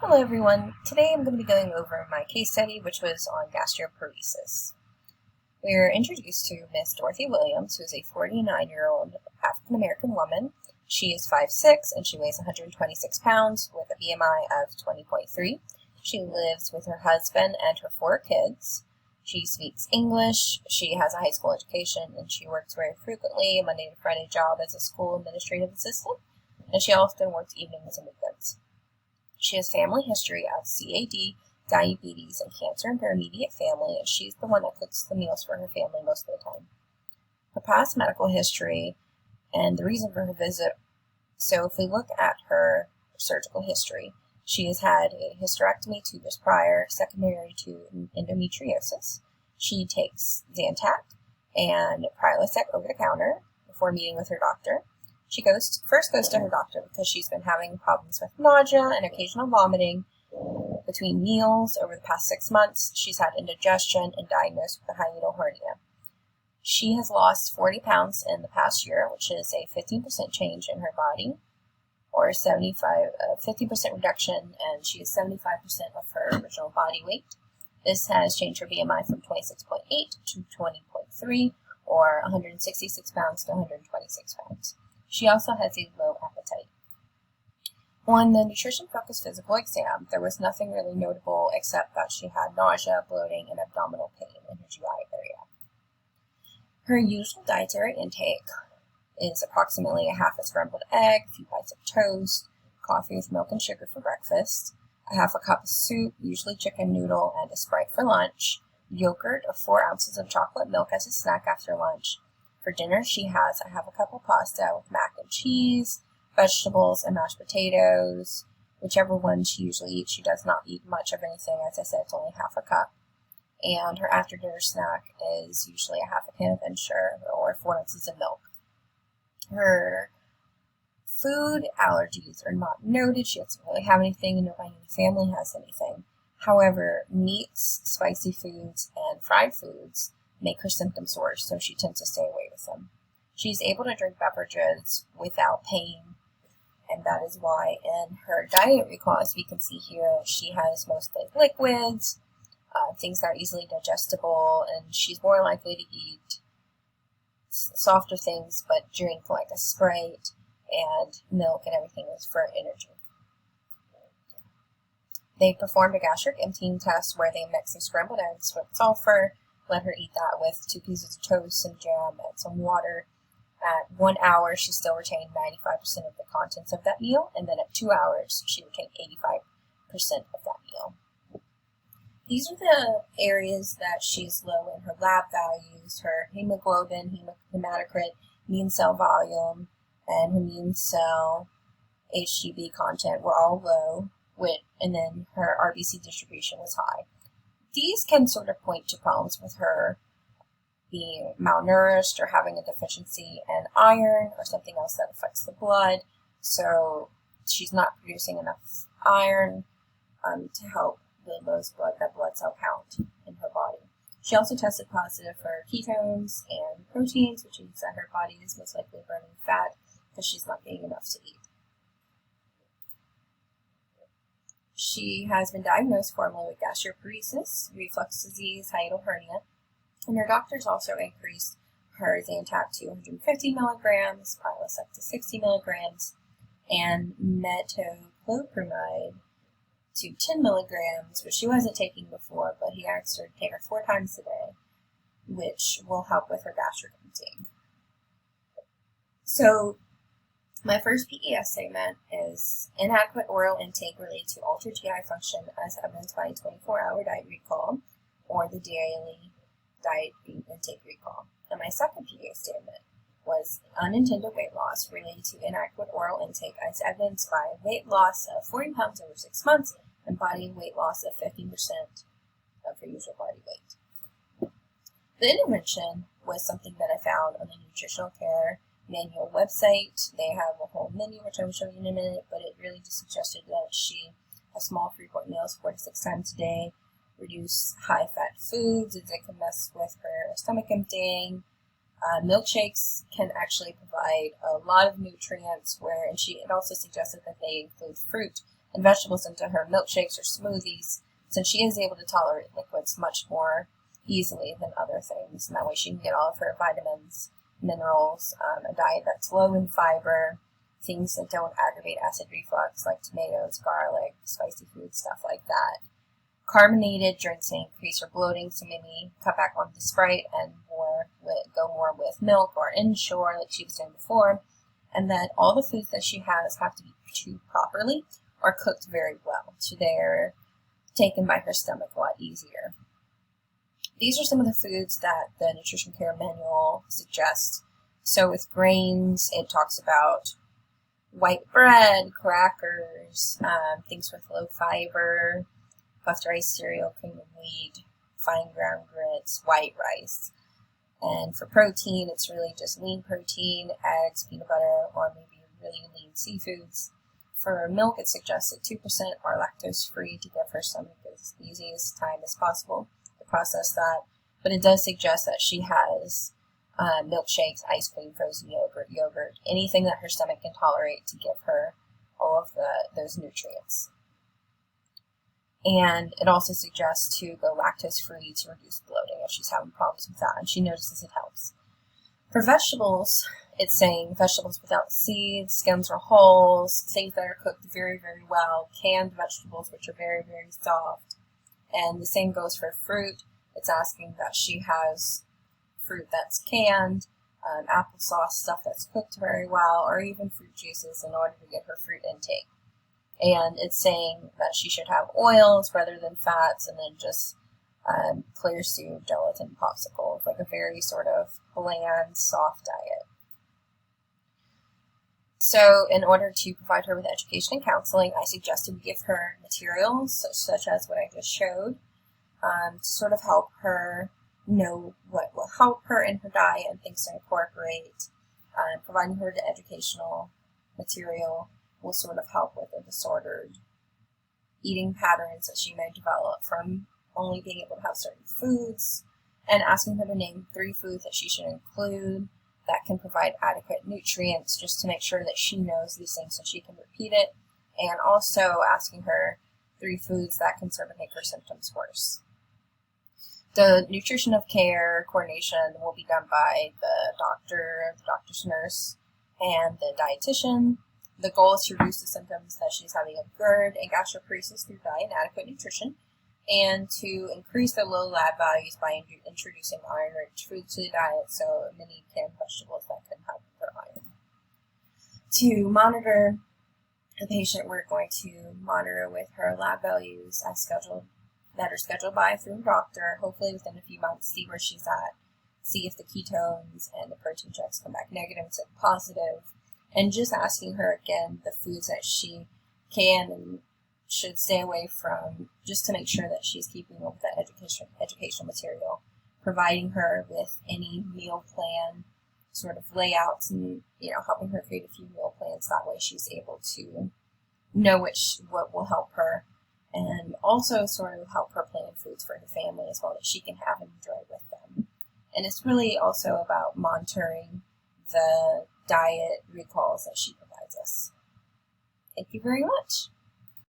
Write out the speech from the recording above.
Hello everyone, today I'm going to be going over my case study which was on gastroparesis. We're introduced to Miss Dorothy Williams, who is a 49-year-old African American woman. She is 5'6" and she weighs 126 pounds with a BMI of 20.3. She lives with her husband and her 4 kids. She speaks English, she has a high school education, and she works very frequently a Monday to Friday job as a school administrative assistant, and she often works evenings and weekends. She has family history of CAD, diabetes, and cancer in her immediate family, and she's the one that cooks the meals for her family most of the time. Her past medical history and the reason for her visit. So if we look at her surgical history, she has had a hysterectomy 2 years prior, secondary to endometriosis. She takes Zantac and Prilosec over the counter before meeting with her doctor. She first goes to her doctor because she's been having problems with nausea and occasional vomiting between meals over the past 6 months. She's had indigestion and diagnosed with a hiatal hernia. She has lost 40 pounds in the past year, which is a 15% change in her body, or 50% reduction, and she is 75% of her original body weight. This has changed her BMI from 26.8 to 20.3, or 166 pounds to 126 pounds. She also has a low appetite. On the nutrition-focused physical exam, there was nothing really notable except that she had nausea, bloating, and abdominal pain in her GI area. Her usual dietary intake is approximately a half a scrambled egg, a few bites of toast, coffee with milk and sugar for breakfast, a half a cup of soup, usually chicken noodle, and a Sprite for lunch, yogurt or 4 ounces of chocolate milk as a snack after lunch. For dinner, she has a half a cup of pasta with mac and cheese, vegetables, and mashed potatoes. Whichever one she usually eats, she does not eat much of anything. As I said, it's only half a cup. And her after dinner snack is usually a half a can of Ensure or 4 ounces of milk. Her food allergies are not noted. She doesn't really have anything, and nobody in the family has anything. However, meats, spicy foods, and fried foods make her symptoms worse, so she tends to stay away with them. She's able to drink beverages without pain, and that is why in her diet recall, as we can see here, she has mostly liquids, things that are easily digestible, and she's more likely to eat softer things, but drink like a Sprite and milk and everything is for energy. They performed a gastric emptying test where they mixed some scrambled eggs with sulfur, let her eat that with 2 pieces of toast, some jam, and some water. At 1 hour, she still retained 95% of the contents of that meal, and then at 2 hours, she retained 85% of that meal. These are the areas that she's low in. Her lab values, her hemoglobin, hematocrit, immune cell volume, and her immune cell HGB content were all low, and then her RBC distribution was high. These can sort of point to problems with her being malnourished or having a deficiency in iron or something else that affects the blood. So she's not producing enough iron to help build that blood cell count in her body. She also tested positive for ketones and proteins, which means that her body is most likely burning fat because she's not getting enough to eat. She has been diagnosed formally with gastroparesis, reflux disease, hiatal hernia, and her doctors also increased her Zantac to 150 milligrams, Prilosec to 60 milligrams, and metoclopramide to 10 milligrams, which she wasn't taking before, but he asked her to take her 4 times a day, which will help with her gastric emptying. So, my first PES statement is inadequate oral intake related to altered GI function as evidenced by a 24-hour diet recall or the daily diet intake recall. And my second PES statement was unintended weight loss related to inadequate oral intake as evidenced by weight loss of 40 pounds over 6 months and body weight loss of 15% of her usual body weight. The intervention was something that I found on the Nutritional Care Manual website. They have a whole menu, which I will show you in a minute, but it really just suggested that she have small frequent meals 4 to 6 times a day, reduce high-fat foods as they can mess with her stomach emptying, Milkshakes can actually provide a lot of nutrients, it also suggested that they include fruit and vegetables into her milkshakes or smoothies, since she is able to tolerate liquids much more easily than other things. And that way she can get all of her vitamins, minerals, a diet that's low in fiber, things that don't aggravate acid reflux like tomatoes, garlic, spicy food, stuff like that. Carbonated drinks may increase her bloating, so maybe cut back on the Sprite and go more with milk or Ensure like she was doing before. And that all the foods that she has have to be chewed properly or cooked very well, so they're taken by her stomach a lot easier. These are some of the foods that the Nutrition Care Manual suggests. So with grains, it talks about white bread, crackers, things with low fiber, puffed rice cereal, cream of wheat, fine ground grits, white rice. And for protein, it's really just lean protein, eggs, peanut butter, or maybe really lean seafoods. For milk, it suggests that 2% are lactose-free to give her stomach as easy as time as possible to process that. But it does suggest that she has milkshakes, ice cream, frozen yogurt, anything that her stomach can tolerate to give her all of those nutrients. And it also suggests to go lactose-free to reduce bloating if she's having problems with that, and she notices it helps. For vegetables, it's saying vegetables without seeds, skins, or hulls, things that are cooked very, very well, canned vegetables, which are very, very soft. And the same goes for fruit. It's asking that she has fruit that's canned, applesauce, stuff that's cooked very well, or even fruit juices in order to get her fruit intake. And it's saying that she should have oils rather than fats, and then just clear soup, gelatin, popsicles, like a very sort of bland, soft diet. So in order to provide her with education and counseling, I suggested we give her materials such as what I just showed to sort of help her know what will help her in her diet and things to incorporate. Providing her the educational material will sort of help with the disordered eating patterns that she may develop from only being able to have certain foods, and asking her to name 3 foods that she should include that can provide adequate nutrients, just to make sure that she knows these things so she can repeat it, and also asking her 3 foods that can sort of make her symptoms worse. The nutrition of care coordination will be done by the doctor, the doctor's nurse, and the dietitian. The goal is to reduce the symptoms that she's having of GERD and gastroparesis through diet and adequate nutrition, and to increase the low lab values by introducing iron-rich foods to the diet, so many canned vegetables that can help with her iron. To monitor the patient, we're going to monitor with her lab values as scheduled, that are scheduled through a doctor, hopefully within a few months, see where she's at, see if the ketones and the protein checks come back negative instead of positive, and just asking her again the foods that she can and should stay away from, just to make sure that she's keeping up with that educational material, providing her with any meal plan sort of layouts, and helping her create a few meal plans. That way she's able to know what will help her, and also sort of help her plan foods for her family as well that she can have and enjoy with them. And it's really also about monitoring the diet recalls that she provides us. Thank you very much.